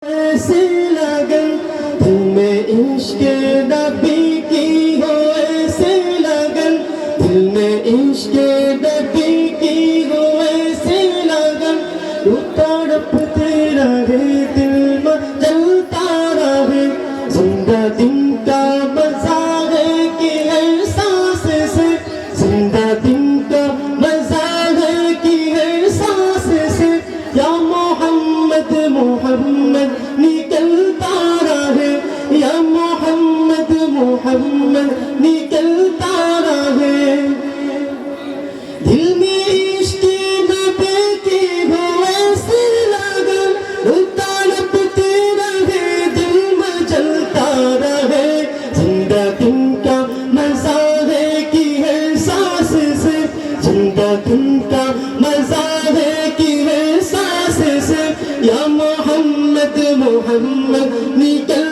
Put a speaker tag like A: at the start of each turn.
A: ऐसे लगन दिल में इश्क नबी की हो, ऐसे लगन दिल में इश्क नबी की हो, ऐसे लगन तू तड़पते रहे दिल में जलता रहे। जिंदा दिन का मजा है कि एहसास से, जिंदा दिन का मजा है कि एहसास से। या मोहम्मद मोहम्मद निकलता रहे, या मोहम्मद मोहम्मद निकलता रहे। दिल में इश्क नबी की हो, ऐसे लगन तड़पते रहे दिल में जलता रहे। जिंदा दिन का मजा है कि एहसास से, जिंदा दिन का मजा है कि एहसास से। या मोहम्मद मोहम्मद निकल